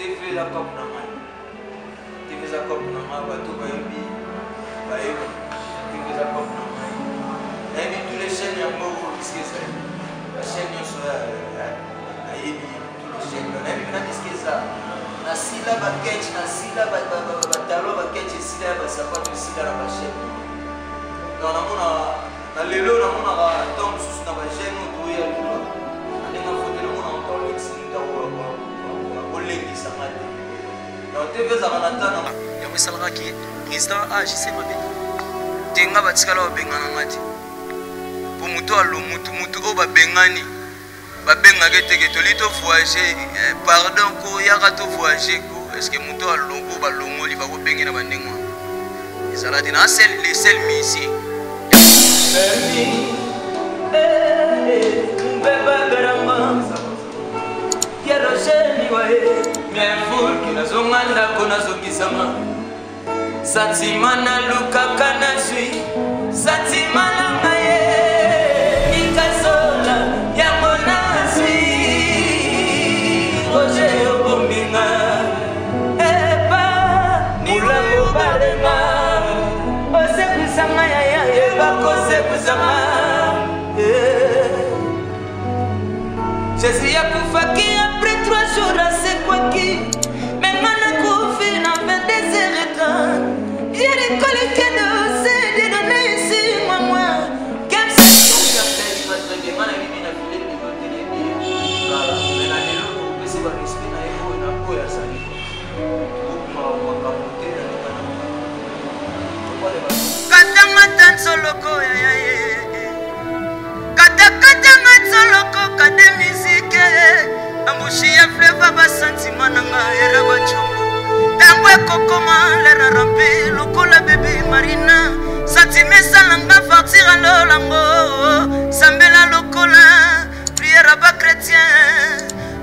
TV la cop na mai. TV za cop na mai ba tout ba yobi. Ba yobi. TV za cop na mai. Et puis tous les chaînes ya moko ici ça. La chaîne yo so ayebi tous les chaînes. Et puis na disque ça. Na sila ba catch na sila ba talo ba catch sila ba sapato sila na ba chaîne. Donc na mona na lelo na mona ba tom sus na ba chaîne to ya lelo. Ande na foto na mona on parle ici dans olengi samate. Donc TV za kanatana ya misalaka ki président AJC mabe. Tenga batikala bengana ngati. Pour muto alo mutu o babengani. Babengaka teke tolito voyager pardon ko yaka to voyager ko est-ce que muto alongo balongoli ba ko bengena bandengo. Ezala dina les sel misi. Beba berama. Quiero ser mi way. Me ful que na zonganda kona zokisama. Satimana luka kana sui. Satimana ngaye. Ikasola ya mona sui. Roger obominga. Eba mula mubalema. Ose kusama ya eba kose kusama. Jésus a koufaki après 3 jours à c'est quoi qui. Maintenant la koufi na 22h30. J'ai récolté de c'est de donner ici moi. Comme ça. Katanga tan solo ko ya. Katanga solo ko kade musique. Ambushi ya fleva ba sentiment nanga era ba chongo. Tangwe kokoma lera rampe lokola bébé Marina. Sentiment salanga partir à l'olango. Sambela lokola prière ba chrétien.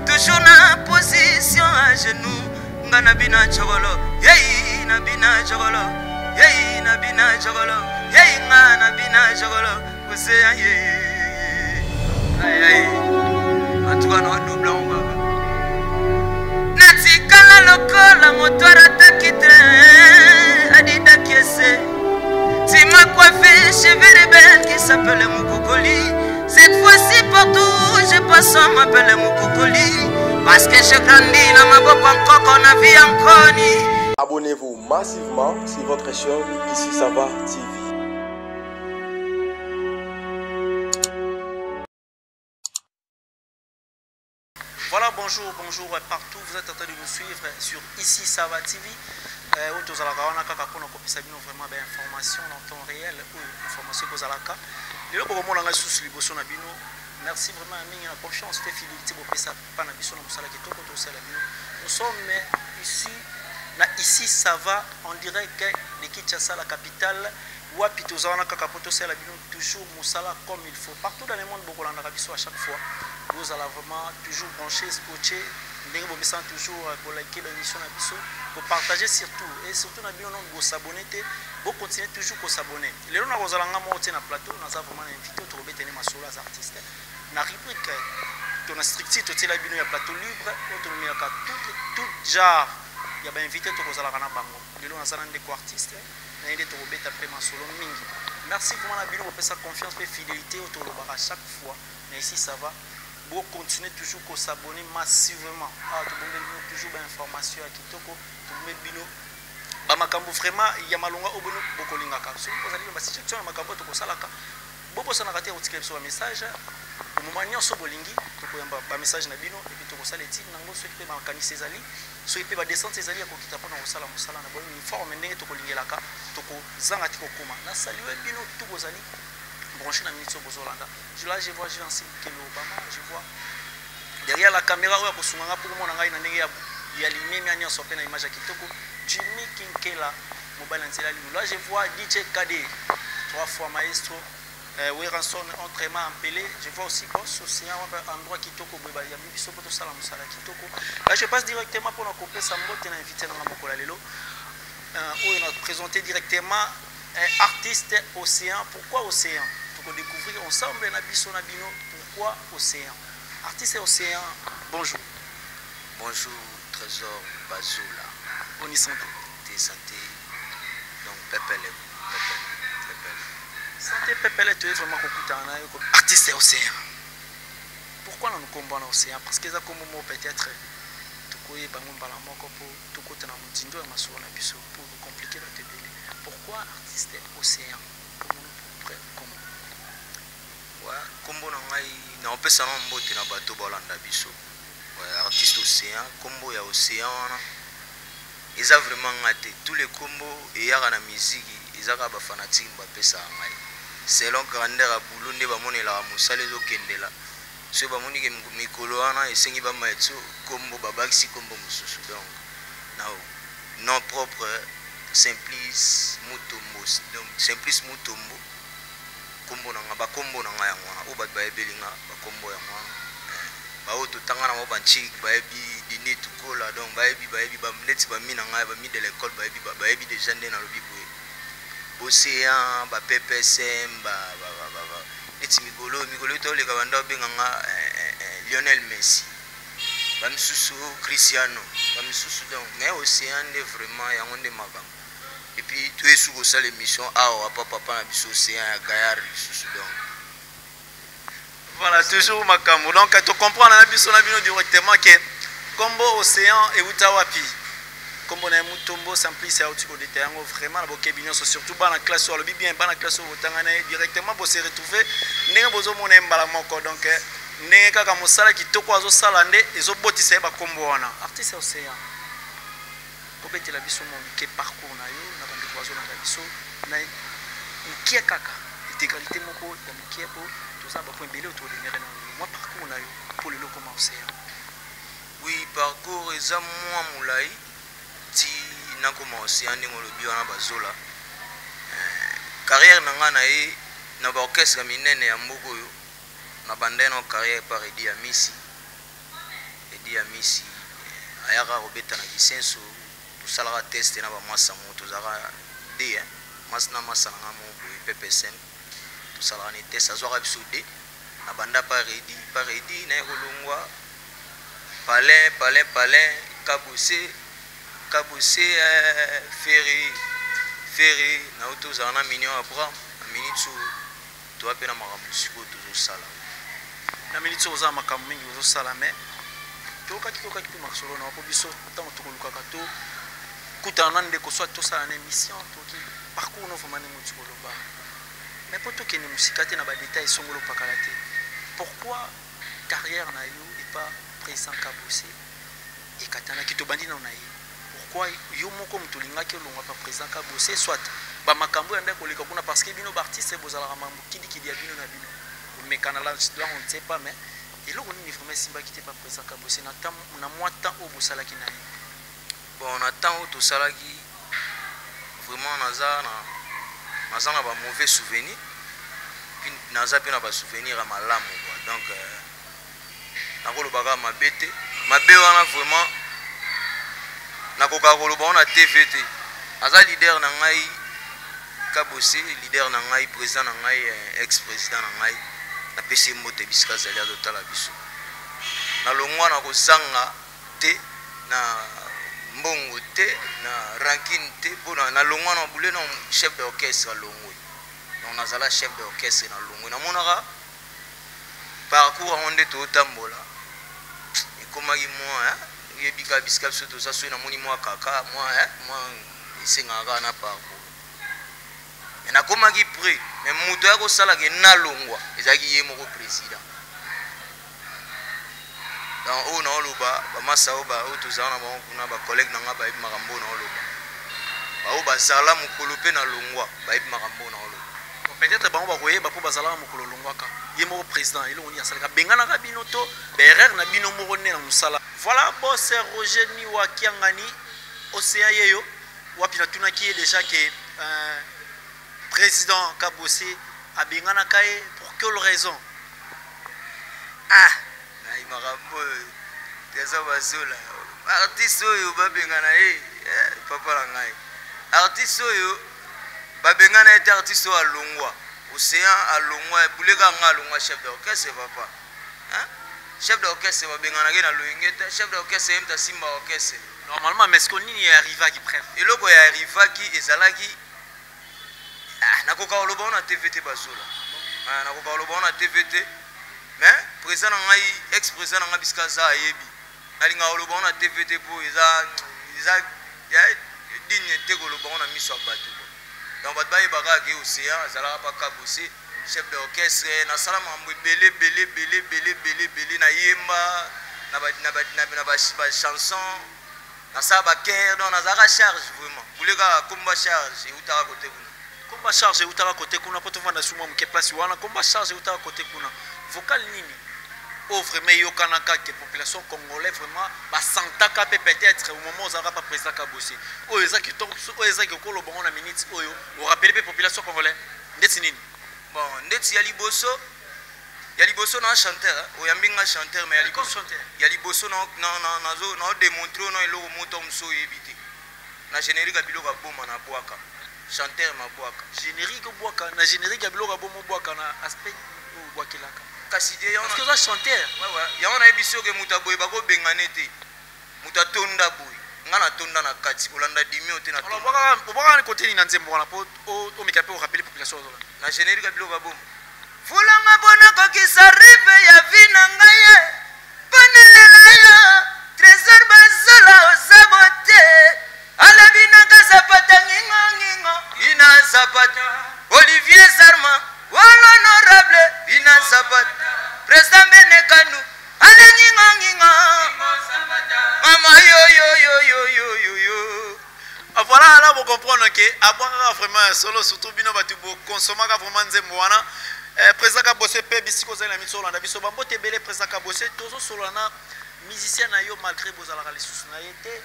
Toujours na position à genoux. Ngana bina chogolo. Yey na bina chogolo. Yey na bina chogolo. Yey ngana bina chogolo. Ose aye. Aye. En tout cas, nous doublons. Natikala lokola motoire attaqué Adida Kiese. Tu m'as coiffé cheveux rebelles qui s'appelle Moukokoli. Cette fois-ci partout je passe on m'appelle Moukokoli. Parce que je grandis dans ma boque encore qu'on a vu encore. Abonnez-vous massivement sur votre chaîne Ici Ça Va TV. Voilà, bonjour partout, vous êtes en train de nous suivre sur Ici Ça Va TV. Vous avez vraiment des informations en temps réel ou informations que vous avez. Merci vraiment à la confiance, la fidélité. Nous sommes ici Ça Va en direct de Kinshasa, la capitale. Toujours Moussala comme il faut. Partout dans le monde, à chaque fois. Vous allez vraiment toujours brancher, scotcher, toujours pour liker l'émission, pour partager surtout. Et surtout, vous s'abonner, vous continuez toujours à s'abonner. Les gens qui sont dans le plateau, nous avons vraiment invité à trouver des artistes. Dans la rubrique, dans la structure, il y a un plateau libre, tout genre, il y a invité à trouver dans le bango. Les gens qui sont des artistes, nous avons trouvé après ma solo. Merci vraiment pour sa confiance et fidélité autour de chaque fois. Mais ici, ça va. Vous continuez toujours à s'abonner massivement. Toujours des informations à Kitoko. Vraiment, il y a malonga au bono bokolingaka. Si vous avez une situation à Makambo, vous pouvez rater un message. Au moment où vous avez un message, et puis vous avez un message. So ipe ba descente ezali ya kokita pona kosala musala na boyo uniforme ndenge to kolingelaka to kozanga ti kokoma na saluer bino tout bozali branché na minute bozolanda je vois Jean-Sim Kelo Obama, je vois derrière la caméra oyo kosunganga pour mona ngai na ndenge ya limemi ani sope na image ya kitoko Jimmy Kinkela mobile nzela lino là je vois DJ KD 3 fois maestro Weranson entraînement en Pelé. Je vois aussi Boss Océan, un endroit qui toko beba ya biso poto sala musala kitoko. Là je passe directement pour na couper sa mbote na invité na mokola lelo. Où on a présenté directement un artiste Océan. Pourquoi Océan? Pour découvrir ensemble na biso na bino pourquoi Océan. Artiste Océan. Bonjour. Bonjour, Trésor Bazoula. Bonne santé. Santé. Donc, Pepele. Santé Pepele, tu es vraiment artiste océan. Pourquoi nous combattons l'océan? Parce que ça comme peut-être pour compliquer la télé. Pourquoi artiste océan? Kombo na ngai na opesa na mbote na bato bolanda biso. Artiste océan, kombo ya océan wana. Eza vraiment ngate tous les combos et yaka na musique, ezaka ba fanatique ba pesa ngai. Selon grandeur ya boulot nde ba monela musale zo kendela. So ba moni ke mikolo wana esengi ba maitso kombo babakisi kombo mususu donc. Now non propre Simplice Mutombo. Donc Simplice Mutombo. Kombo na nga ba kombo na nga yango o ba belinga ba kombo ya mwa ba o to tangana mo banchi ba ebi dîner tout kola donc ba ebi ba neti ba mina nga ba mi de l'école ba ebi déjà ndé na lobiboye océan ba PPSM ba neti migolo to le ka banda benga nga Lionel Messi ba misusu Cristiano ba misusu donc mais océan est vraiment yango ndé makambo. Et puis tu es sur l'émission papa na biso océan ya Gaillard donc voilà toujours makambo donc tu comprends na biso na bino directement que kombo océan et utawapi kombo na Mutombo Simplice ya utiko de yango vraiment na bokebinyo surtout bana classe sur le bien bana classe au tangana directement bo se retrouver ndenge bozo mona mbala moko donc ndenge kaka mosala kitoko azo sala nde ezo botisa ba kombo wana artiste océan kobete la biso mon ke parcours na yo na bandi kwazo na biso na qui kaka intégralité moko ya mokie po tout ça ba point belé autour de nere na moi parcours na yo pour le comment océan. Oui, parcours eza mwa mulai ti nakoma océan ndenge lobi wana bazola carrière na nga na ye na ba orchestre minene ya mboka oyo na bandeno carrière par Edi Amisi ayaka kobeta na Kisenso tosalaka test na bamasa mo tozalaka d masa na masa na nga mo boye PPSM tosalaka ni test azwaka biso d na banda par Edi na ye kolongwa palin kabose ferry na oyo tozala na minion Abraham na minute oyo toa mpe na makambo sikoyo tozosala na minute oyo ozala makambo mingi ozosala me tokaki mpe makasolo na wapo biso ntango tokolukaka to kutana na ndeko soit tosala na émission toki parcours no vraiment ndenge oti koloba mais mpo tokende mosika te na badetail esongolo pakala te pourquoi carrière na yo et pas président Kabose ekatanaki tobandi nano na ye pourquoi yo moko moto olingaki olongwa pa président Kabose soit bamakambo ya ndenge koleka kuna parce que bino baartiste bozalaka mambo kidikidi ya bino na bino omekana la on ne sait pas mais eloko nini vraiment esimbaki te pa président Kabose na mwa temps oyo bosalaki na ye. Bon, na temps où tout ça là qui vraiment naza na ba mauvais souvenir puis naza pe na ba souvenir à malamu quoi donc nakolo baka mabete mabe wana vraiment nakoka koloba on a TVT aza leader na ngai Kabose leader na ngai président na ngai ex président na ngai na pesi mbote bisika zali azo tala biso na longwa na kozanga te na mbongo te na ranking te bona na longwa na bule na chef d'orchestre longwe donc nazala chef d'orchestre na longwe na monaka parcours onde to tambola ekomaki moi yebika bisika biso to saso na moni moi kaka moi isengaka na parcours mais nakomaki prêt mais muto ya kosala ke na longwa ezaki ye moko président donc on a oloba bamasa oba o tozana na bango kuna ba collègue nanga ba makambo na oloba ba o bazala mukolo pe na longwa ba makambo na oloba peut-être bango ba koyeba po bazala mukolo longwa ka ye moko président ilo oni asalaka bengana ka bino to berer na bino moko ne na musala voilà boss Roger Niwa Kiangani océan yeyo wapi na tunaki déjà que président Kabose a bengana kae pour quelle raison? makambo teza bazola artiste oyo babengana ye papa la ngai artiste oyo babengana ete artiste oyo alongwa océan alongwa buleka nga alongwa chef d'orchestre papa chef d'orchestre babenganaki na loyenge te chef d'orchestre ye mutu asimba orchestre normalement mais ceque nini arrivaki bref eloko ya arrivaki ezalaki nakoka koloba na tv te bazola nakoka koloba na tv te mais président na ngai ex président na ngai bisika aza ayebi nalinga koloba na tv te mpo eza digne te koloba na miso ya bato donc bato bayebaka ke océan azalaka mpa kabose chef d'orchestre nasala makambo ebele nayemba na bachanson nasala bacaire donc nazalaka charge vraiment bule kaka komba charge eutaka kote kuna komba charge eutaka kote kuna mpo tovanda sumwa moke place wana komba charge eutaka kote kuna vocal nini o vraiment yokanaka ke population congolais vraiment basantaka pe peut-être au moment ozalaka pa président kabose oyo ezaki okoloba ngo na minute oyo orapele pe population congolais ndeti nini bon ndeti ya liboso na chanteur oyambi nga chanteur mais ya liboso na démontrer na eloko moto moso oyebi te na générique ya biloko aboma na bwaka chanteur mabwaka générique obwaka na générique ya biloko abomo bwaka na aspect obwakelaka kasi de parce que oza chanteur yango nayebi soki moto aboye bakobengane te moto atonda boye nga natonda na kati kolanda dimio te obwaka kote nini na nzembo wana mpo omeka mpe orapele population ozola na générique ya biloko aboma fulanga mpona kokisa rive ya vi na ngai ye mponelela yo trésor bazola ozabo te alabinaka zapata ngingongingo ina zapata olivier zarma walhonorable ina zapata président benekandu ale ngingongingo mama yo voilà là vous comprenez que abwaka vraiment solo surtout bino batu bo consomaka vraiment nzembo wana président Kabose pe bisiko zali na miso Olanda biso bambote bele président Kabose tozo solana musicien na yo malgré bozalaka lisusu na yete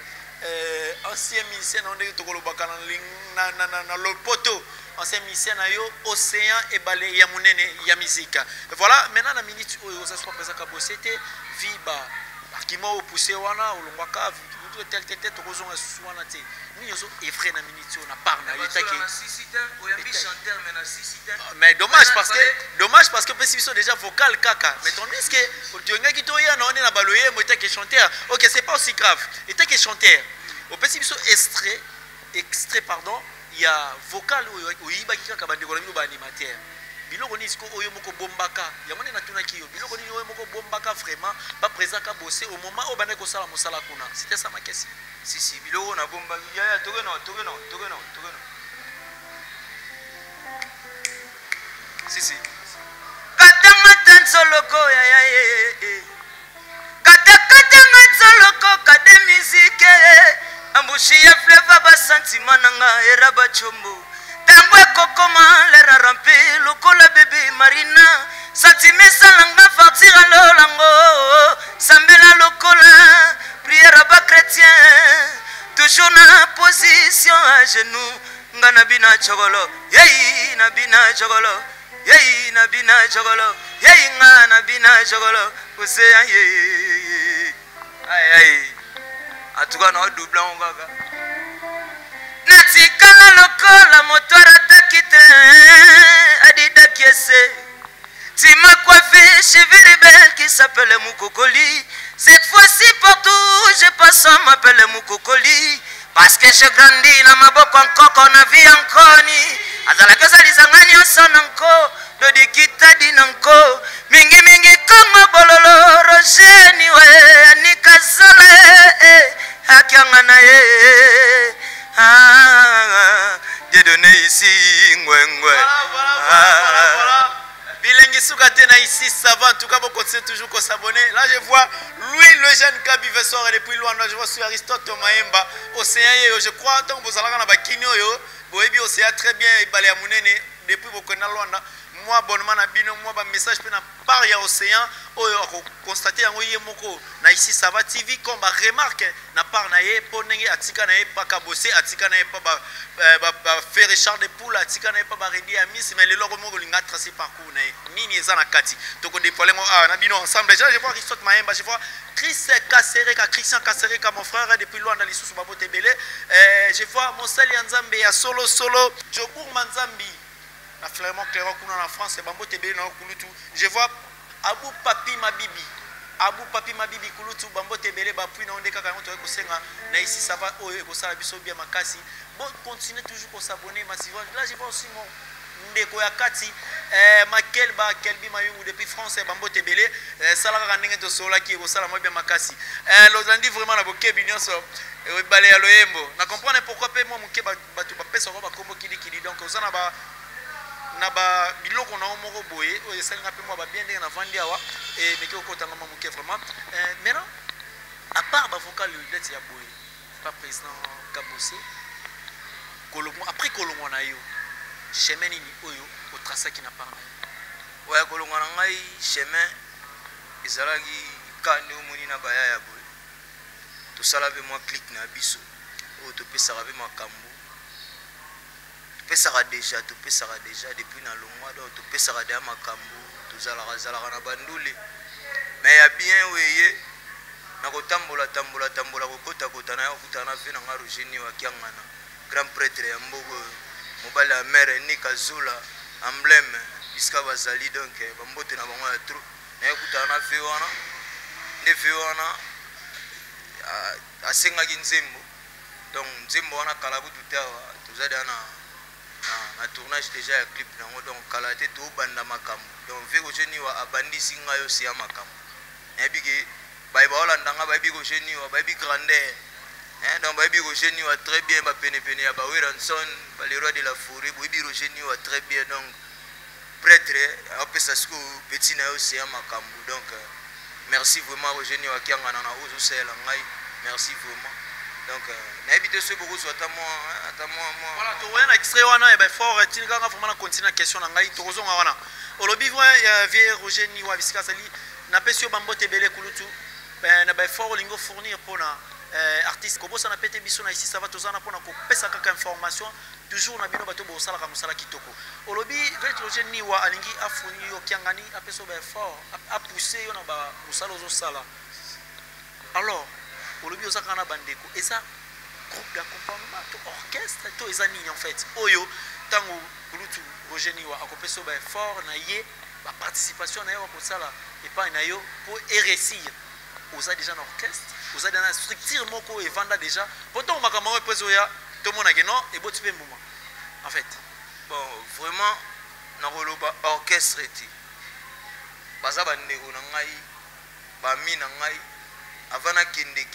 ancien musicien na ndenge tokolobaka na lopoto ancien musicien na yo océan et balé ya munene ya musique voilà maintenant na minute oyo ça soit président Kabose te viba akima opoussé wana olongwaka tel tokozonga susu wana te ni yozo effrayé na minute na part na yeta ki mais dommage parce que parce que déjà vocal kaka mais ton est-ce que tu nga ki to ya na on na baloye mo que chanteur OK c'est pas aussi grave était que chanteur au petit biso extrait pardon il y a vocal oyiba ki kaka bandeko na ba animateur biloko ni siko oyo moko bombaka ya mone na tuna kiyo biloko ni oyo moko bombaka vraiment pas présent Kabose au moment où bana ko sala mosala kuna c'était ça ma question si biloko na bombaki ya tokeno si katanga tanzoloko ya katanga tanzoloko kade musique ambushi ya fleva ba sentiment nanga era ba chombo tango ekokoma lera rampe lokola bebe marina santimesa langa fartir alolango sambela lokola prière ba chrétien toujours na position à genoux nga na bina chogolo yei na bina chogolo yei na bina chogolo yei nga na bina chogolo osea yei ai atuka na double ngaka natikala lokola motora takite adida kiese tu m'as coiffé cheveux rebelles qui s'appelle Moukokoli cette fois-ci partout je passe on m'appelle Moukokoli parce que j'ai grandi na maboko nkoko na vie nkoni azalaka zalizangani osonanko dodikita dinanko mingi kongo bololo rojeni we anikazole akianga na ye Dieu donné ici ngwengwe bilingi suka tena ici ça va en tout cas vous continuez toujours à s'abonner là je vois Louis le jeune Kabi Vessor et depuis loin je vois sur Aristote Maemba océan yo je crois tant vous allez na bakini yo boyebi océan très bien balé ya munene depuis vous connaissez Luanda moi bonnement na bino moi ba message pe na part ya océan oyo ko constater yango ye moko na ici ça va TV comme ba remarque na part na ye ponenge atika na ye pa Kabose atika na ye pa ba faire Richard de Poule atika na ye pa ba Redi Amis mais le logo moko linga tracer parcours na nini eza na kati to ko déployer na bino ensemble déjà je vois Christophe Maemba je vois Christian Kasereka mon frère depuis loin dans les sous babote belé je vois Monsali Nzambe ya solo Jobour Manzambi na Clermont kuna na France bambo tebele na kulutu je vois Abou Papi Mabibi abu papi mabibi kulutu bambo tebele bapui na onde kaka ngoto kosenga na ici ça va oyo ekosala biso bien makasi bon continuez toujours pour s'abonner massivement là je vois aussi mon ndeko ya kati makel ba kelbi mayungu depuis France bambo tebele sala kaka ndenge to sola ki ekosala mo bien makasi lozandi vraiment na bokebi nyonso ebale ya loyembo na comprendre pourquoi pe moi moke batu bapesa ko bakombo kili donc ozana ba na ba biloko na moko boye oyo esalinga pe moi ba bien ndenge na vandi awa et meki okotanga ma moke vraiment maintenant à part ba vocal lettre ya boye pas président Kabose kolongo après kolongo na yo chemin nini oyo otrasaki na parna ouais kolongo na ngai chemin ezalaki kande omoni na baya ya boye tosala pe moi clic na biso oyo topesaka pe makambo topesaka déjà depuis na longwa donc topesaka deya makambo tozalaka na bandule mais ya bien weye na kotambola kokota na ya kokutana ve na nga Roger wa kiangana grand prêtre ya mbogo mobali ya mère Nika Zula emblème bisika bazali donc bambote na bango ya trop na ya kokutana na ve wana nde ve wana asengaki nzembo donc nzembo wana kala kutu te awa toza deya na tournage déjà ya clip nango donc kala te tobanda makambo donc ve kojeniwa abandisi ngai osi ya makambo nayebi ke bayebi baolandanga bayebi kojeniwa bayebi grandeur donc bayebi kojeniwa très bien bapenepene ya baweranson baleroi de la forêt boyebi kojeniwa très bien donc prêtre apesa siko petit na yo osi ya makambo donc merci vraiment kojeniwa kiangana na ozosala ngai merci vraiment donc n'habite ce beaucoup soit à moi voilà to wena extrait wana e ba fort tinga vraiment continuer question na ngai to kozonga wana olobi voix vie Roger Niwa bisika sali na pesio bambo tebele kulutu na ba fort lingo fournir pona artiste kobosa na pete biso na ici ça va tozana pona ko pesa kaka information toujours na bino bato bo sala ka musala kitoko olobi vie Roger Niwa alingi afuni yo kiangani apeso ba fort a pousser yo na ba musala zo sala alors olobi ozaka na bandeko eza groupe d'accompagnement to orchestre to eza nini en fait oyo tango kulutu Roger Niwa akopeso ba fort na ye ba participation na yo kosala et pas na yo pour réussir oza déjà na orchestre oza déjà na structure moko et vanda déjà pourtant makambo reposo ya to mona ke non et boti pe mbuma en fait bon vraiment na koloba orchestre ti baza bandeko na ngai ba mi na ngai avana kende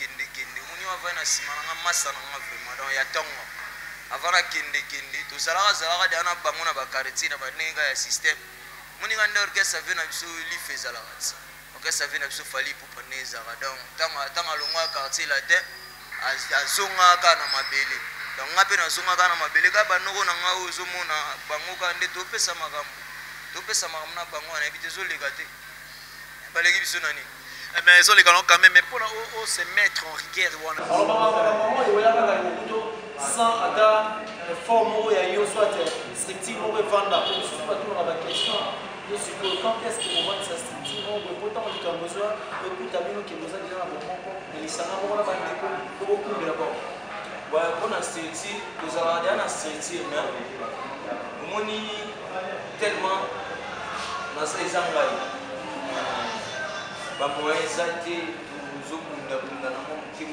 muni avana simana nga masa na nga vraiment donc ya tongo avana kende to zalaka dana bango na ba quartier na banenga ya système muni nga orchestre vena biso li fezala katsa orchestre vena biso fali pour paneza donc tanga longwa quartier la te azonga kana mabele donc ngape na zonga kana mabele ka banoko na nga ozomona bango ka nde topesa makambo na bango na ebite zo lega te baleki biso nani mais ils ont les galons quand même mais pour se mettre en rigueur alors il y a sans ada forme ya yo soit strictive ou vendre c'est pas tout la question je suppose quand est-ce que on vend ça strictive ou pourtant on a besoin écoute amino qui nous a déjà bon mais les sana on va vendre beaucoup de d'abord ouais pour la strictive nous avons déjà la strictive mais moni tellement dans ces angles bamoya eza te tozobundabunda na mwa moke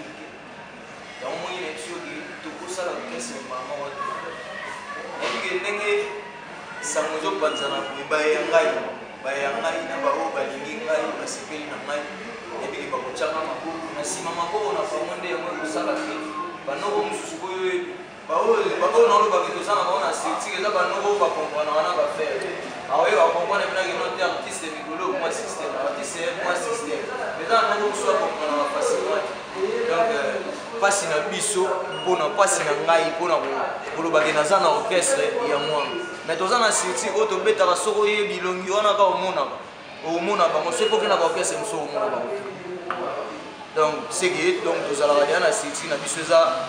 yango moni na biso tokosala kese mama wato nayebike ndenge sango ezopanzana boye baya ngai na baoyo balingi ngai basepeli na ngai nayebike bakotyanga maboko na nsima maboko na bango nde yango ekosala te banoko mosusu oyo baoyo naolobaki toza na bango na sirtike eza banoko oyo bakomprenaka na bafere aoyo bakompone mpena no te artiste mikolo moi système artiste moi système eza nango mosu akomprenaka facilement donc mpasi na biso mpona mpasi na ngai mpona kolobaki naza na orchestre ya mwana mais toza na sirtike oyo tobetaka soki oyebi bilongi wana ka omona bango soki okenda baorchestre mosu omona bango donc c'est que donc tozalaka deya na sirtike na biso eza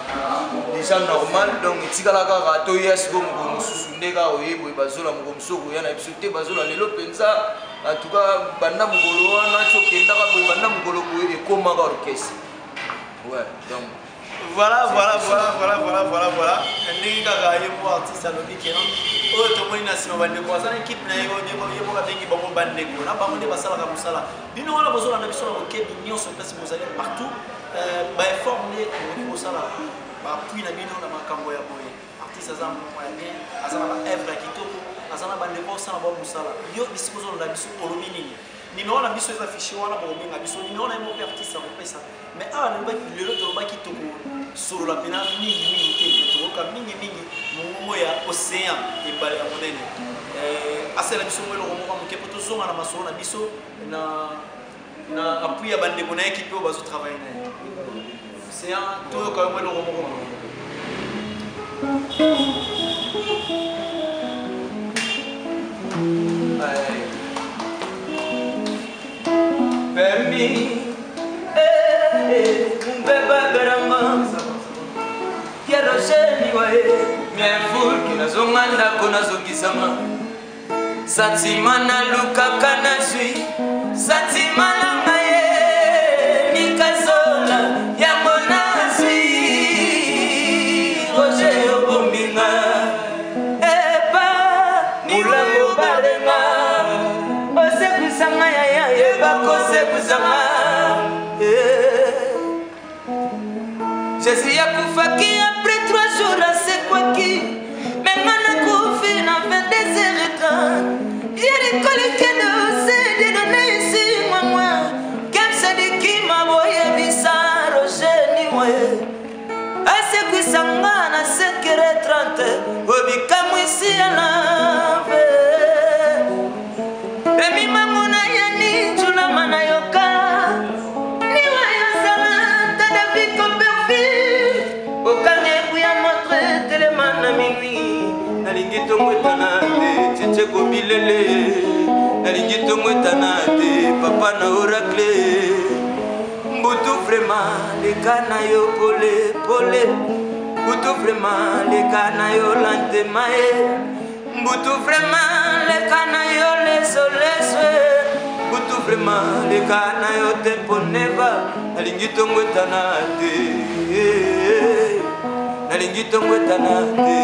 déjà normal donc etikala kaka toya sikoyo mokolo mosusu nde kaka oyeboye bazola mokolo mosusu okoya na biso te bazola lelo mpenza en tout cas banda mokolo wana ti okendaka boye banda mokolo boye ekomaka orchestre ouais donc Voilà. Ndenge kaka ye mo artiste alobi ke non oyo tomoni na nsima bandeko aza na équipe na ye boka bengi bango bandeko na bango nde basalaka mosala bino wana bozolanda biso na bokebi nyonso mpasi bozali partout baeffort nde okoki kosala bapui na bino na makambo ya boye artiste aza moya bien aza na baevre ya kitoko aza na bandeko osala bao mosala yo bisika ozolanda biso olobi nini numéro na biso eza fichier wana bokobenga biso numéro na ye moko artiste akopesa mais awa lelo tolobaki solola mpena mingi te toloka mingi mongongo ya océan ebale ya monene asala biso ngo eloko moko moke mpo tozonga na masolo na biso na appui ya bandeko na ye ekipe oyo bazotravaille na ye océan toyoka yango eloko moko Permis, mbeba berama, yero sheni wae, miafur kina zonganda kona zongisama, satimana luka kanasui, satimana ngaye, nikazola ya monasui, roje obombinga, eba mulango barenga, ose kusanga ya eba kose kusanga. Jésus a koufaki après 3 jours à c'est quoi qui maintenant a koufi na 22h30 j'ai récolté de c'est donné ici moi comme c'est dit qui m'a voyé bizarre Roger ni ouais à c'est que sanga na 5h30 obika mwisi à la Remi mamona yani tuna manayoka ni wayo sana tadavi Nalingito mwetana te, cheche kobilele Nalingito mwetana te, papa na oracle Mbutu vraiment, leka na yo pole Mbutu vraiment, leka na yo lante mae Mbutu vraiment, leka na yo leso Mbutu vraiment, leka na yo tempo neva Nalingito mwetana te Nalingito mwetana te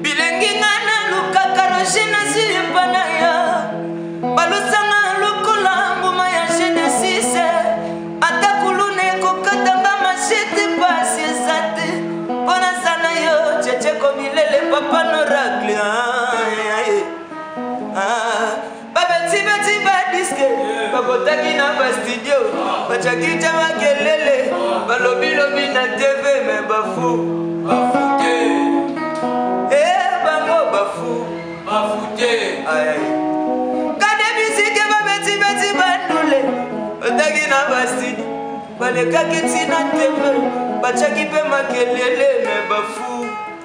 Bilengi ngana luka karojina zipana ya Balusanga lukula mbuma ya Genesis Atakulune kukatanga mashiti pasi zate Pona sana yo cheche komilele papa no ragle Babeti badiske Bakotaki na bastudio Bachakita makelele Balobi na TV me bafu Bafute Kade bisike babeti bandule Otagi na bastidi Baleka kiti na TV Bachaki pe makelele me bafu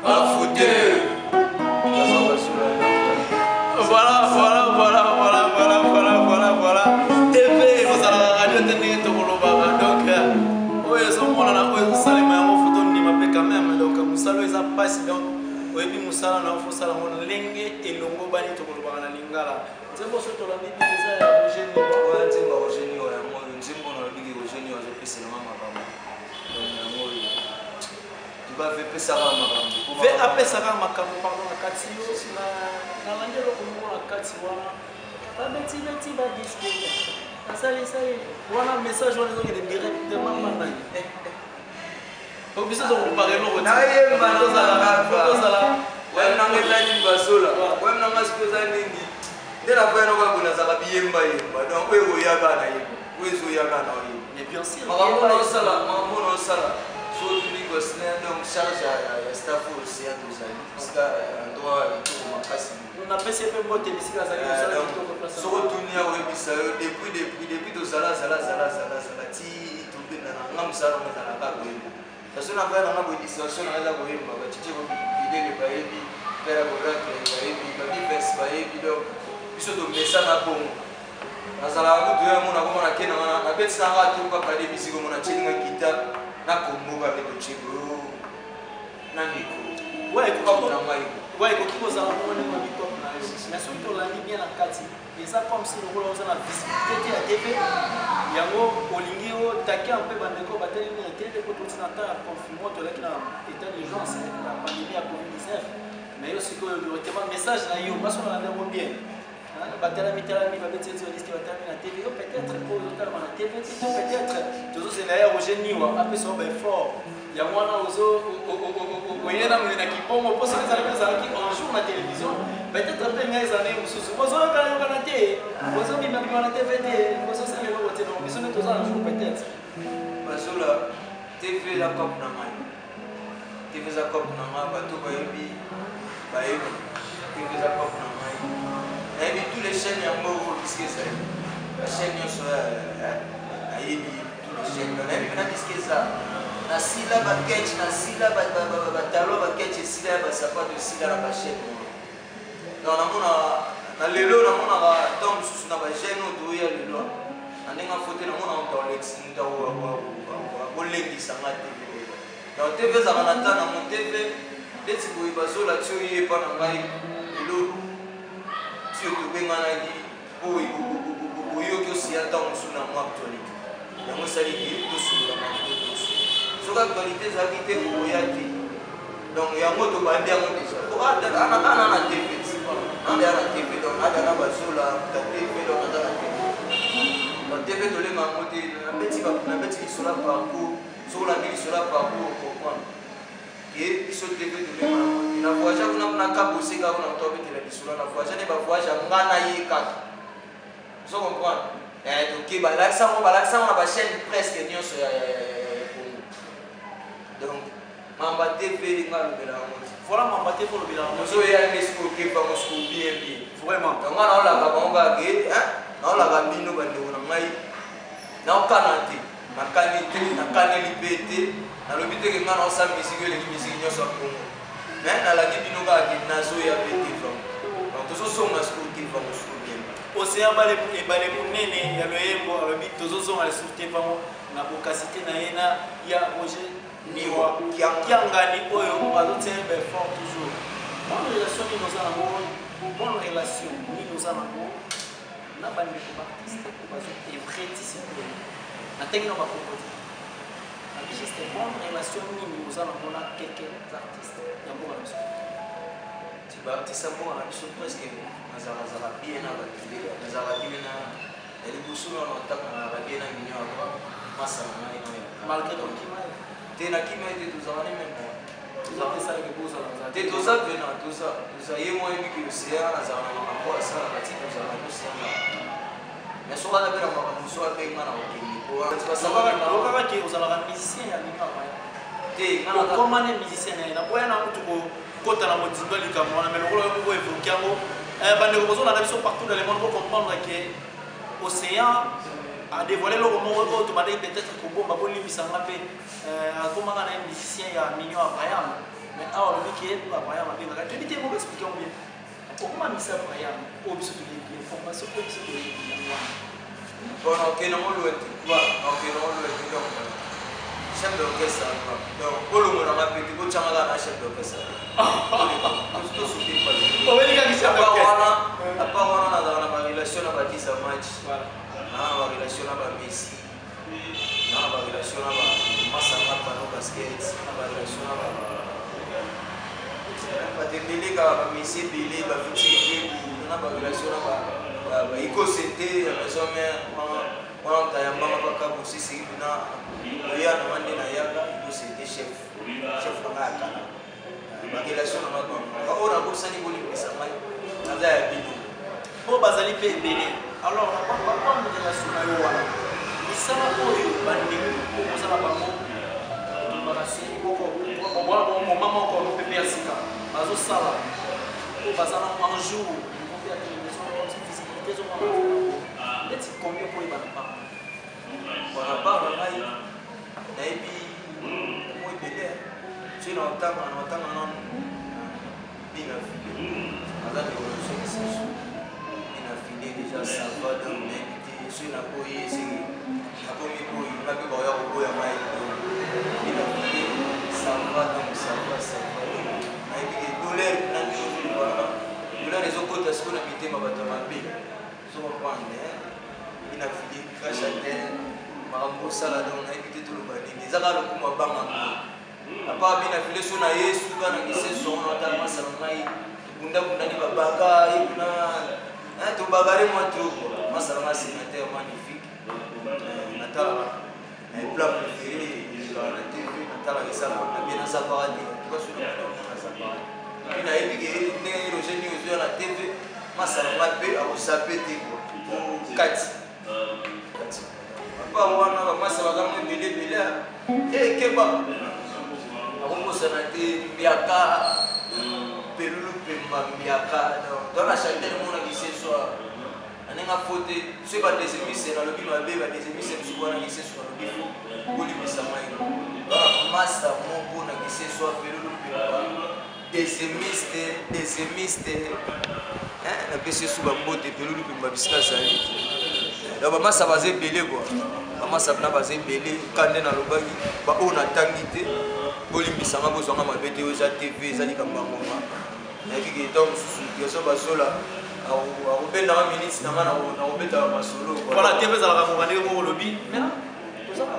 Bafute Voilà TV Osala radio tendingi tokoloba donc oyo ezomona na oyo salema yango photo ndima pe quand même donc musalo eza passe donc oyebi musala na ofosala ngona lenge elongo bani tokoloba na lingala nzembo so tolandi biza ya Eugénie wa nzembo Eugénie wa yango nzembo na bigi Eugénie wa zopesa na mama kama donc yango tuba ve pesa kama makambo ve apesa kama makambo pardon na kati yo na landelo komo na kati wana babeti ba disque asali wana message wana ezokende directement mandani obiso zokompare loko nayemba tozala wemnanga nini basola wemnanga sikoza nini nde na poya noko nazala biyemba donc oyo koyaka na ye oyo ezoyaka na ye mais bien sûr makambo na osala sotuli kosine donc charge ya staff aussi tozali parceka endroit itoko makasi napesi pe mbote bisika azali kosala kitoko place sokotunia oyebisa yo depuis tozala ti tobenda na nga mosala ngo ezalaka koyeba parce que na kaya nanga boye distraction nanga eza koyeba bacitie bidele bayebi pere koracle bayebi babivers bayebi donc biso tomesana bongo nazalaka kutu yo mona komona ke nanga nabetisanga to kaka de bisika mona tielinga kita nakomboka mpe tocego nandiko na ngai ekoki kozala moko ndenge bikop na mais soki tolandi bien na kati eza comme si lokola oza na visibilité te ya TV yango olingi otaki un peu bandeko batelemi na tele po toti na temps ya confinement tolaki na état d'urgence na pandémie ya covid-19 mais yo sikoyo directement message na yo basona na ndango bien batelami babeti eti badiske batelami na tv yo peut-être po ozotalama na tv to peut-être tozozela ya roger niwa apesa yo baeffort yango wana oyena na kibongo mpo soki ezalaki un jour na télévision peut-être mpe ngai ezala ye mosusu bozoyokana te bozobimabima na tv te bozosala eloko te donc biso nde toza un jour peut-être bazola tv eza cope na ngai tv eza cope na ngai bato bayebi tv eza cope na ngai nayebi tous les chaînes yango biske ezali bachaîne nyonso nayebi tous les chaînes nayebi pena biske eza na sila baketch na sila batalo baketch esila ya basapato esila na bachaîne donc namona na lelo namonaka ntango mosusu na bagene oyo toya lelo na ndenge afote namona moto akolengisa nga tv donc tv ezaka na ntan na mo tv ndeti boye bazolati oyo yepa na ngai lelo ti oyo tobenganaki oyoki osiya ntango mosusu na mo actualité yango esaliki tosolola maotoso soki actualité ezalaki te oya te donc yango tobandi yango deja ana na tv anda na tv donc ada na bazola ta tv donc ada na tv na tv tolenga yango te nabeti lisola parcours soki olandi lisola parcours okomprendre ye biso tv tolenga yango te na voyage kuna kuna kabose kaka kuna moto abetela lisola na voyage ne bavoyage ya nga na ye kaka so comprendre toke balakisa ngo na bachaîne presque nyonso ya congo donc mamba tv nga lobela yango te voilà mamba tv olobela yango ozoya ndesiko okepa mosiko bien vraiment donc nga naolaka bango kake naolaka bino bandeko na ngai naokana te nakaneli mpe te nalobi teke nga naosala misiki eleki misiki nyonso ya kongo mais nalaki bino kake nazoya mpe te donc tozosonga siko okepa mosiko bien océan ebale monene ya loyembo alobi tozozonga lisusu te mpango na bokasite na ye na ya roger niwa kiangani oyo bazotia befort toujours bonne relation nini oza nango bonne relation nini oza nango na bandeko baartiste po bazoevre discipline na ndenge na bakoko te nabi juste bonne relation nini oza nango na quelques artiste ya mboka na biso ti baartiste ya mboka na biso presque nazalaka bien na batile nazalaka bien na liboso na ntango nazalaka bien na minio aka masana ngai noya malgré dokima te nakima ete tozala ne meme te toza pena toza ye mo yebiki océan azala na makambo asalaka ti tozala na océan mais soki aza mpe na makambo so abenga na okendekokakaki ozalaka musicien ya minio te okomane musicien na ye naboya na kutu kokota na motindo likambo wana mais lokola yo moko evoke yango bandeko bozolanda biso partout dans le monde pour comprendre que océan a dévoilé le moment où tu m'as dit peut-être que bon bah bon limisa nga pe comment on a un musicien il y a Mignon Abraham mais alors le qui est Abraham a bien tu dis moi expliquer bien comment misa Abraham au biso de l'information au biso de bon OK non le OK non le donc chef d'orchestre donc pour le moment on a petit peu chama la chef d'orchestre tout soutenir pas on va dire que chef d'orchestre à part on a dans la relation à bâtir sa match voilà na relation na ba Messi na relation na ba Masanga pano basket na relation na ba tendele ka ba Messi Belé ba Fiti na relation na ba Iko Sente ya maison mère wana tayamba ba ka bosi sisi na ya na mande na ya Iko Sente chef na kana ba relation na ba ora ko sani boli pesa mai na ya bino po bazali pe Belé alors on de la suna wana misala oyo bandeko kozala bango barasi moko mama moko pepe ya sika bazosala po bazala un jour mokopi ya télévision comme visibilité ezomona neti combien po ebana part wana part na ngai nayebi mo ebele so na otanga nano bina file aza dévolution lisusu déjà ça va dans l'invité sur la poésie la première poésie pas que boya boya mai il a dit ça va avec des dollars plein de choses voilà dollars les autres côtés ce qu'on a mis ma bateau ma bille so on prend il a fini crash à terre makambo osala donc nayebi te toloba nini ezaka lokumu abanga apa bina file so na yesu kana ngise sono ata masala ngai bunda-bunda ni babaka ebina tobagare mwa trop masala nga sénateur magnifique natala plat préféré na TV natala esala na bien azapara te tukasuna na azapara bina yebi ndenge Roger ni ozoya na TV masala nga pe akosape te kati apa wana bamasala kama ebele ekeba akokosana te mbiaka pelulu pemba mbiaka donc na chantel mona gise soir anenga fote so badesemise nalobi mabe badesemise mosuku wana gise soir nalobi fo kolimisa mai donc masa moko na gise soir pelulu pemba desemiste napesi su bambote pelulu pemba bisika zali donc bamasa baza ebele kua bamasa na baza ebele kande nalobaki baoyo natangi te bolimbisanga bozwanga mabe te oyo eza TV eza likambo ya ngoma nayebiki etan mosusu yoso bazola akobendaka miniti nanga nakobetaka masolo voilà TV ezalaka moka ndenge moko olobi maintenant tozaka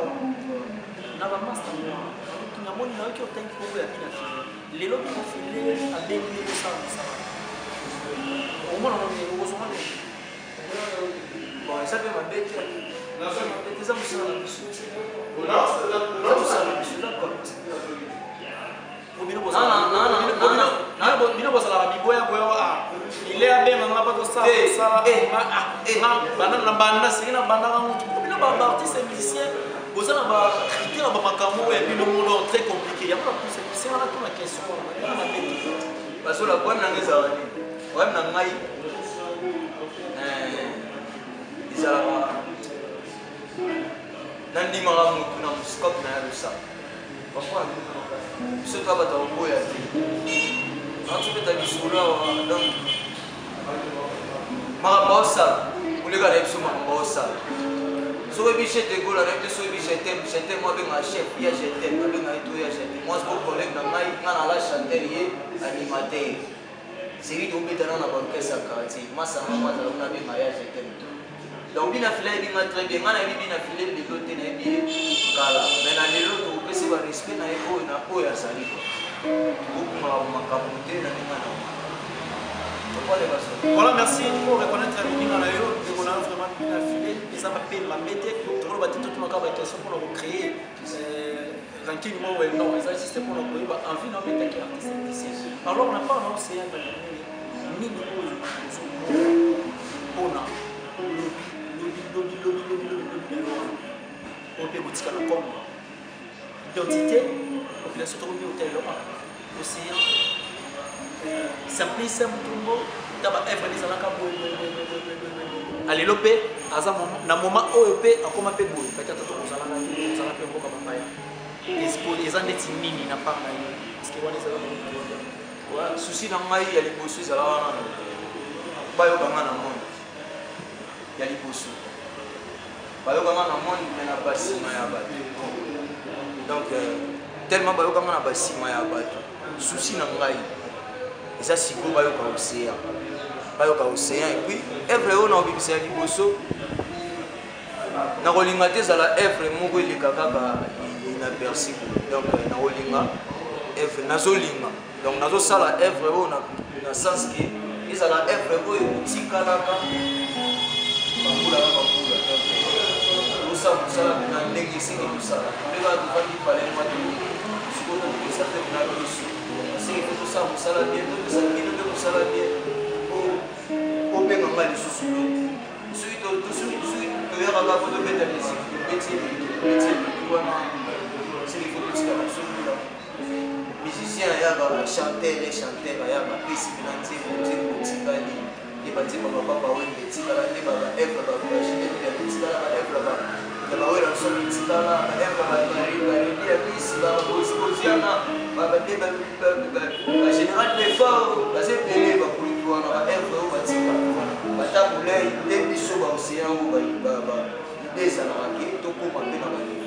na bamasta namoni nayoki otangi koko ya bina lelo bikofile abengi osala mosala omona okozonga ndenge bon eza mpe mabe te eza mosala na biso eza mosala na biso eza bino bozalaka biboyaboya ile abenganga mpa tosala na banda senge na bandaka motu bino baartiste musicien boza na bacritère bamakambo ya bino mono très compliqué yango na plus sengana tona question bazola problème nanga ezala nini problème na ngai ezalaka nandimaka motu na moscope na ya losala biso to bato bakoya te natobeta lisolo awa donc makambo osala koleka na biso makambo osala soki oyebi chef de gaulle anayebi te so oyebi jetem mo abengaka chef ya jetem abengaka to ya jetem moi siko collègue na ngai nga nala chanter ye animateur seri tobetana na baorchestre ya quartier masanga mazala kuna abengaka ya jetem to donc bina fila yebinga très bien nga nayebi bina fila lelo te nayebi ye kala mais na lelo tokopesi barespect na ye oyo na oyo azali okumaka makambo te na ndenge na voilà merci pour reconnaître bininga na yo ekona vraiment bina file eza bape mamete tokolo batito tunaka baquestion mpona kocréer ranking mo well non eza système mpona koyeba envie na ometaki artiste musicien alors na part na océan na nini oyo mpona on peut boutique à comme identité population de hôtel océan simplice mutumbo taba œuvre les alaka alelo pe aza na moment oyo pe akoma pe boye peut-être to kozala na kozala pe mboka bapaya espo les aneti nini na part na yo parce que wana ezala wa souci na ngai ya liboso ezala wana bayokanga na monde ya liboso bayokanga na monde me na basima ya bato donc tellement bayokanga na basima ya bato souci na ngai eza siko bayoka océan et puis œuvre oyo na obimisa ya liboso nakolinga te ezala œuvre moko eleka kaka inaperci donc nakolinga œuvre nazolinga donc nazosala œuvre oyo na sens ke ezala œuvre oyo ekotikalaka bambulaka bambula tosala mosala na ndenge esengi kosala ndekaka tofandi palema te sikoyo tokesa te na biso esengi te tosala mosala bien topesa bino mpe kosala bien obenganga lisusu soki toyakaka po tobeta misiki tobeti wana esengi fo totikaka tosokila musicien ayaka chanteur ayaka apesi mpena nzembo otikali nde banzembo bapapa wembe etikala nde baevre babashine etikala baevre ya bawela nsolo etikala baevre babaredi ya bisi baoziana bagénéral defort baza ebele bakulutu wana baevre oyo batikala batabulei nde biso baocéan oyo ezalaka ke tokoma mpe na banivo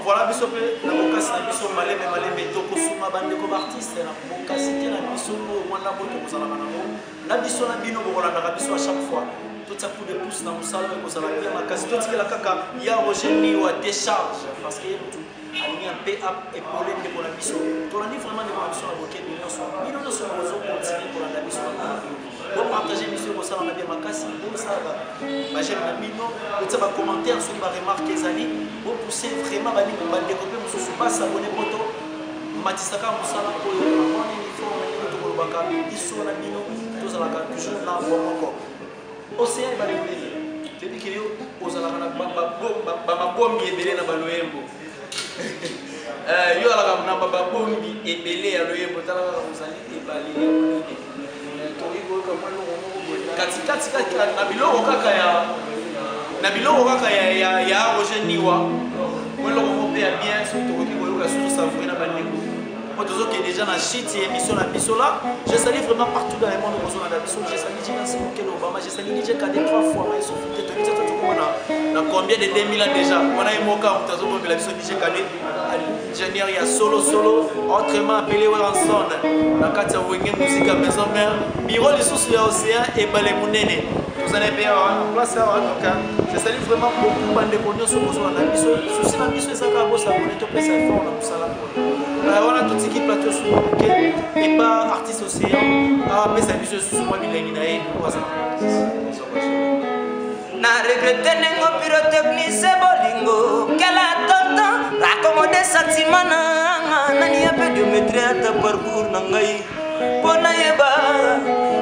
voilà biso mpe na bokasi na biso malembe tokosuma bandeko baartiste na bokasi te na biso mwana mbo tokozalaka nango na biso na bino bokolandaka biso à chaque fois tout ça pour des pouces dans le salon et qu'on a bien ma casse tout ce que la caca il y a Roger ou à décharge parce que aligné un peu épaulé de la mission on a dit vraiment de la mission à bloquer millions sur réseau continue pour la mission donc partager mission comme ça on a bien ma casse pour ça bah j'aime la mino ça va commenter ensuite va remarquer zali pour pousser vraiment va développer mon sous pas s'abonner poto matisaka musala pour on il faut on baka iso na mino tous la toujours na encore océan ba libéré je dis que yo ozala na ba bombi ebele na baloyembo yo ala na ba bombi ebele ya loyembo tala ka musali ebali to igo ka mwana kati na biloko kaka ya Roger Niwa mwelo ko pe bien surtout ko yo ka surtout savourer na bandeko moi tous qui est déjà dans shit et émission la biso là je salue vraiment partout dans le monde aux zones d'Abisson je salue Nancy Mukelo Obama je salue DJ Kade 3 fois mais sauf que tu as combien de 2000 ans déjà on a eu moka on t'a zombie la biso DJ Kade ingénieur il y a solo autrement appelé Weranson la carte wenge musique à maison mère bureau les sources là océan et balé munene vous allez bien en place donc je salue vraiment beaucoup bande connu sur aux zones d'Abisson souci la biso ça ka boss abonné to pesa fort na musala on a tout ce qui plateau sur et pas artiste océan mais ça biso sur moi bilengi nae quoi ça na regretter nengo pyrotechnique bolingo kala tonton raccommoder sentiment nani a peu de maîtrise ta parcours nangai pona yeba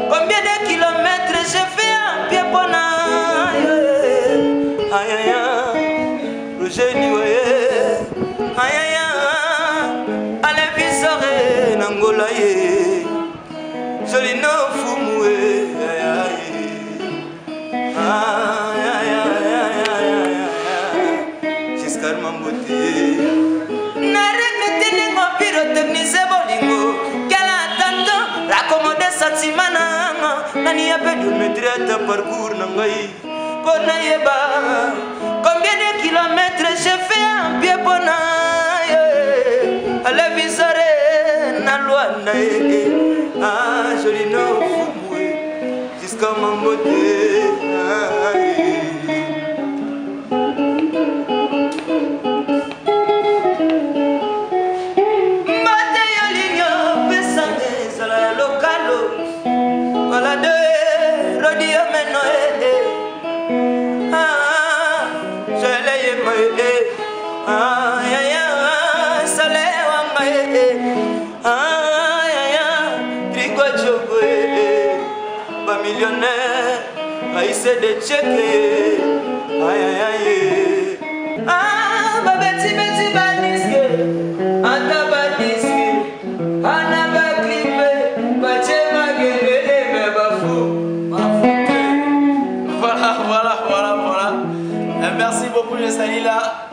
combien de kilomètres j'ai fait en pied pona aïe aïe Roger Niwa aïe aïe Nangola ye joli no fumue jusqu'à mambote na regretter nengo pyrotechnique bolingo kala tanto raccommoder sentiment nani a peu de maîtrise ta parcours nangai pona yeba combien de kilomètres j'ai fait en pied pona la visare na Luanda ah joli no fumue jusqu'à mambote mbate yo linyo pesane sala lokalo wala de rodio meno ah jele yema ah ya ya sale wanga millionnaire, aïe de checker, aïe aïe aïe. Ah, babeti beti baniske, anta baniske, ana baklipe, bache magele me bafou, Voilà. Merci beaucoup je salue là.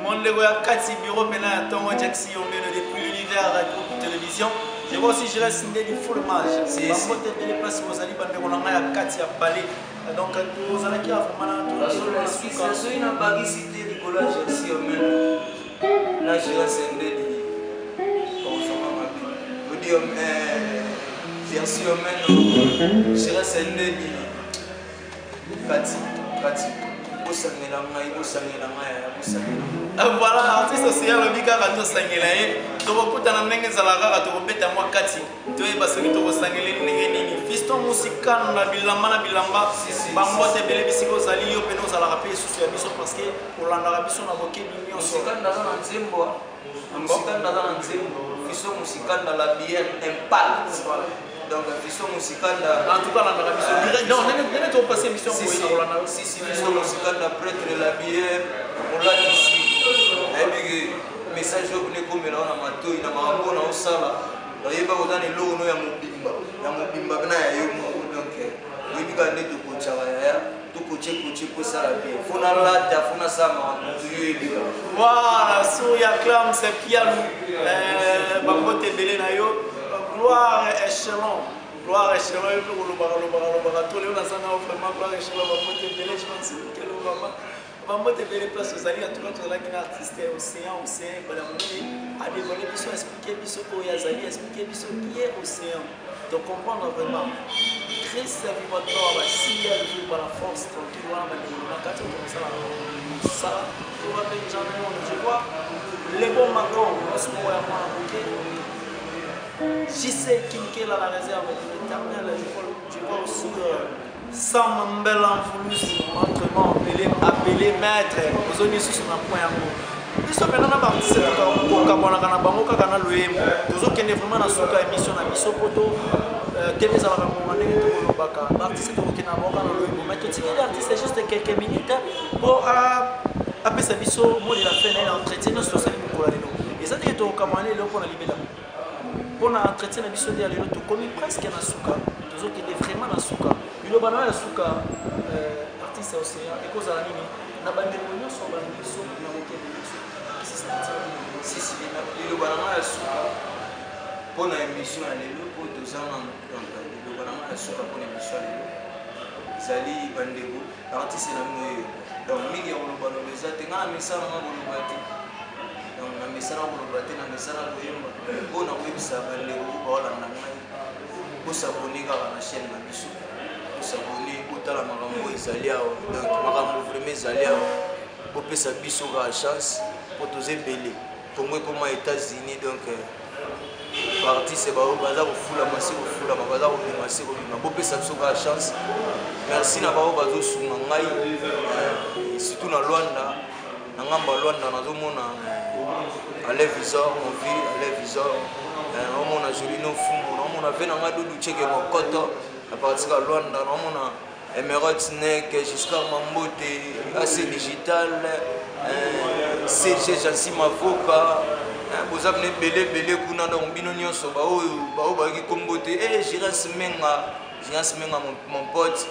Mon lego ya 4 bureau maintenant Tongo Jaxi on est depuis l'univers radio télévision. Je vois aussi je reste une full mage. C'est moi qui les place aux ali bande on a ya 4 ya balé. Donc vous allez qui a vraiment tout la Suisse c'est une bagui cité Nicolas Jaxi on est là je reste une comme ça m'a vous dire Jaxi on est je reste une Kati voilà artiste social bika kato sangela to bokuta na ndenge zalaka to beta mwa kati to e basoki to sangela ndenge nini fiston musical na bilamba bambote bele bisiko zali yo peno zalaka pe susu ya biso parce que olanda biso na boke million musical na nzembo fiston musical na la bière impact donc fiston musical en tout cas na biso direct non on est passé mission pour olanda si fiston musical na prêtre la bière on l'a ici et message au comme là on a mato ina mambo na osala yeba odani lo no ya mobimba na ya yo donc yebika ndeto kochara ya to koche ko sala bien fona lata fona sama voilà so ya clam c'est Pierre bakote belé na yo gloire échelon yo pour le bara to le na sana vraiment gloire échelon bakote belé je pense que le maman Bambo te belle place aux alliés, en tout cas, tu as un artiste océan, à dévoiler, expliquer Bissoko et Azali, expliquer Bissoko qui est océan. Donc comprendre vraiment. Très serviteur, si elle veut par la force, tranquille, on a 4 comme ça. Ça, pour rappeler les gens, je vois les bons Macron, parce qu'on a j'y sais qui est là la réserve de l'éternel, je vois aussi Sam Mbela Mfoulousi, autrement appelé maître, aux zones sur un point à mot. Nous sommes maintenant partis de Kamonakana Bangoka Kana Loem, nous avons vraiment dans ce cas émission à Missopoto, TV Zalakamomane, Tolobaka, l'artiste de Kinamoka dans Loem. Mais tout ce qui est l'artiste, c'est juste quelques minutes pour appeler sa bisso, moi de la fin, elle a entretien sur sa ligne pour la Lino. Et ça, c'est au Kamane, là, pour la libérer. Pour entretien la bisso de la Lino, tout comme presque un Asuka, nous autres qui étaient vraiment un Asuka. Le banana Asuka, artiste océan, et cause à la Nini, n'a pas de réunion sur la bisso, n'a aucun bisso. Si, le banana Asuka, pour l'émission à l'élo, pour 2 ans, le banana Asuka pour l'émission à l'élo. Zali Bandego, l'artiste est là. Donc, Miguel Olobano, les Aténa, mais ça, on a Olobati. Donc, on a mis ça dans Olobati, on a mis ça dans Loyemba. On a mis ça dans Bandego, on a mis ça. Pour s'abonner à la chaîne de Bissou, pour s'abonner au talent Marambo et Zaliao, donc Marambo vraiment Zaliao, pour que ça Bissou a la chance, pour tous les belés. Pour moi, comme aux États-Unis, donc, parti c'est au bazar au fou la masse, au fou la bazar au masse, pour que ça a la chance. Merci à Bao Bazo Soumangaï, surtout dans Luanda, dans Luanda, dans le monde, à l'Evisor, on vit à l'Evisor. On a joué nos fous, on a fait un peu de check mon coton à partir de Luanda, on a Emerald Snake, jusqu'à Mambote, AC Digital, CG Jansim Avoka, vous avez belé, kuna donc binonio so ba kombote, j'irai semenga mon pote,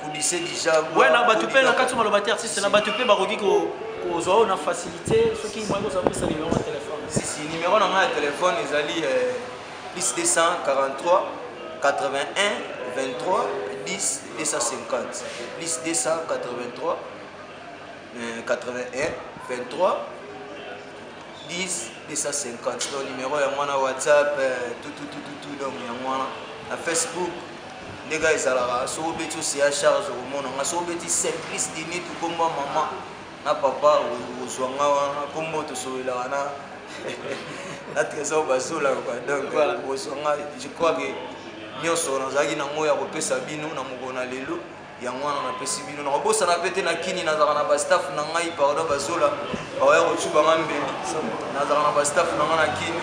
Koudissé déjà. Ouais, na batupé na katuma le bâti artiste na batupé ba rogi ko zo na facilité, ceux qui moi vous avez ça numéro de téléphone. Si numéro de téléphone ils allient plus 243 81 23 10 250 plus 283 81 23 10 250. Donc numéro est mon WhatsApp tout donc moi à Facebook les gars ils allaient sur le petit aussi à charge au monde on a sur le petit simplice dîner tout comme maman na papa au soanga comme moto sur là na la trésor basola donc voilà je crois que nous sommes dans un moya pour pesa bino na mugona lelo ya mwana na pesi bino na bossa na pete na kini na zaka na ba staff na ngai pardon basola ba ya rochuba ngambeli na zaka na ba staff na ngana kini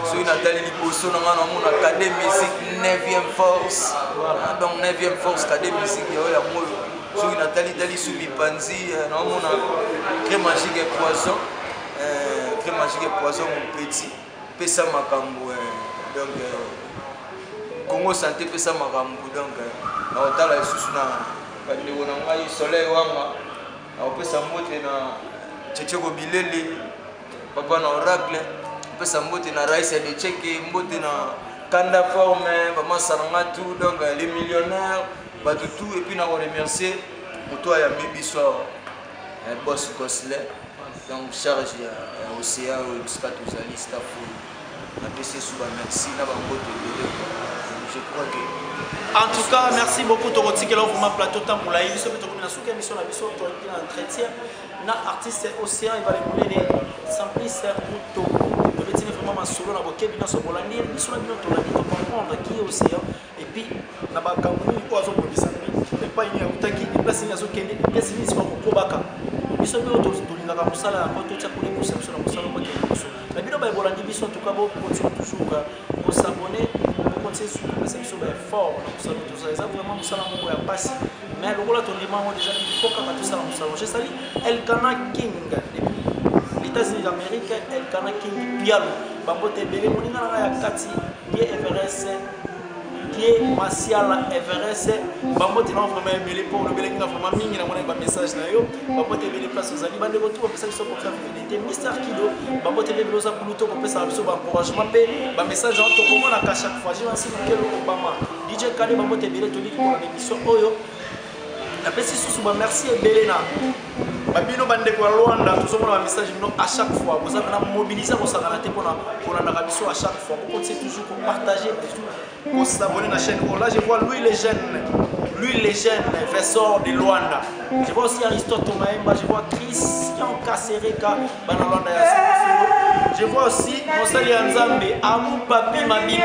so ina tali liposo na ngana mona Kade Musique 9e force voilà donc 9e force Kade Musique ya moyo so ina tali sumi panzi na mona crème magique et poisson crème magique et poisson mon petit pesa makambo donc Congo santé pesa makambo donc na otala isusu na bandeko na ngai soleil wanga na opesa mbote na Tchétcheko Bilele papa na oracle opesa mbote na Raïs de Tchèque mbote na Kanda Forme maman Saranga tout donc les millionnaires bato tout et puis na remercier moto ya Mebiso boss Gosle donc charge ya océan au status ali staff na PC suba merci na bangoto je crois que en tout cas, merci beaucoup de votre plateau temps pour la émission. Émission la mission entretien. Na artiste océan il va les les Simplice Muto. De petit vraiment ma solo na bokebi na sobolandi mission na bino to la pour comprendre qui est océan et puis na ba kamuni ko azo ko bisambi. Et pas une utaki ni place ni azo kende. Qu'est-ce qui se passe pour baka? Mission bio to linga ka musala ko to tsa pour les pousser sur la musala ko ke. Na bino ba bolandi mission en tout cas bo continue toujours pour s'abonner. C'est fort, ça vraiment passe. Mais le rôle déjà il faut que tout ça je salue Elkana King les États-Unis d'Amérique, Elkana King Pialo, Bambote Bébé, Moninga Kati, Dieu Everest, Dieu Martial Everest, Bambote non vraiment mêlé pour le Bélinga vraiment mini na mon message na yo, Bambote Bébé place aux amis, bande de retour pour ça ils sont pour faire fidélité, Mr Kido, Bambote Bébé aux apuluto pour ça absolu encouragement ba message en to comment à chaque fois, je pense que Obama, DJ Kale Bambote Bébé to dit pour l'émission Oyo. La petite sous merci et Belena. babino bandeko ya Luanda tozomona ba message bino à chaque fois vous avez mobiliser ko sakana te pona kolanda biso à chaque fois vous continuez toujours pour partager pour s'abonner à la chaîne. Là je vois lui les jeunes Vessor de Luanda, je vois aussi Aristote Maemba, je vois Christian Kasereka bana Luanda ya Solo, je vois aussi Monsali Nzambe Amou Papi Mabibi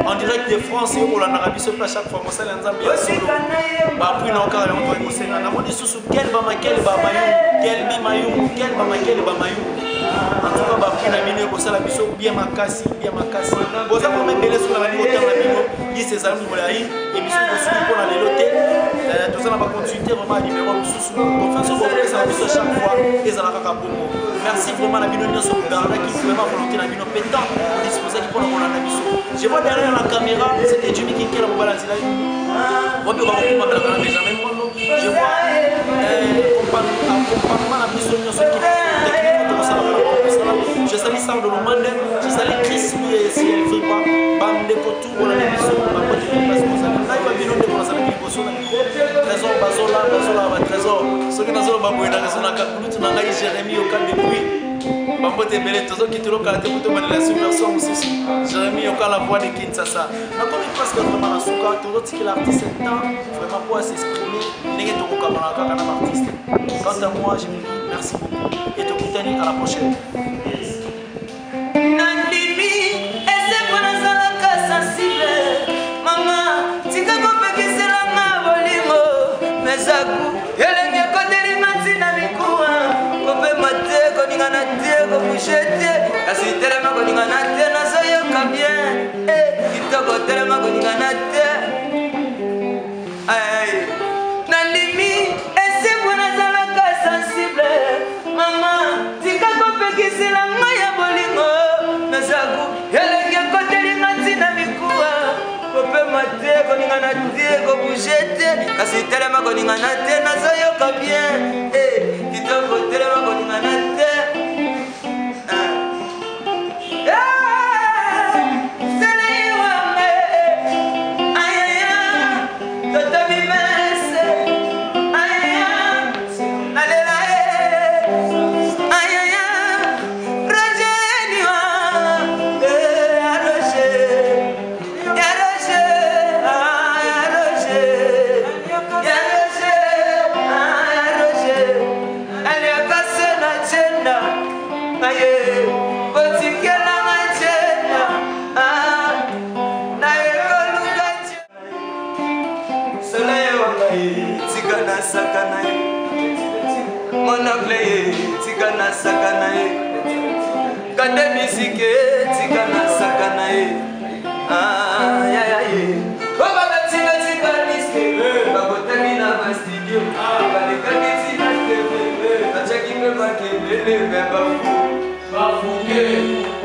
en direct de France et Rolanda Rabiso à chaque fois Monsali Nzambe ya Solo ba puis na encore on doit conseiller na moni susu quel ba makel ba mayu quel bi mayu quel ba makel ba mayu en tout cas ba puis na bino ko sala biso bien makasi boza ko mebele sur la niveau terme bino dit ces amis molai et biso ko suku pour la leloté tout ça na ba consulter vraiment numéro susu confiance au bobo ça biso chaque fois et ça la kaka bongo. Merci vraiment la bino nyonso garda qui vraiment volonté na bino pétant pour disposer qui pour la biso. Je vois derrière la caméra c'était Jimmy qui la mobile là moi je vois Benjamin Mondo, je vois accompagnement à biso nyonso qui je salue ça de l'Omande, je salue Chris si elle fait pas bande de tout on a des bisous ma pote de place comme ça là il va bien de pour ça qui poso trésor bazola va trésor ce que nous avons besoin de ça na kakutu na ngai Jérémie au cadre depuis bambote belé tozo ki tolo kala te kuto manela subversion musisi Jérémie au la voix de Kinshasa na comme presque vraiment na suka tozo tikila artiste temps vraiment pour s'exprimer ndenge to ko kamana kaka na artiste. Quant à moi je me dis merci beaucoup et te kutani à la prochaine. Kasi telema koningana te nazoyoka bien kitoko telema koningana te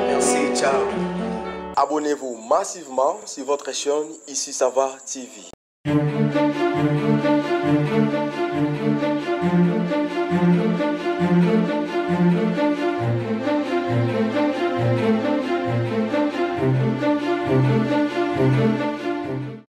Merci, ciao. Abonnez-vous massivement sur votre chaîne Ici Ça Va TV. Thank you.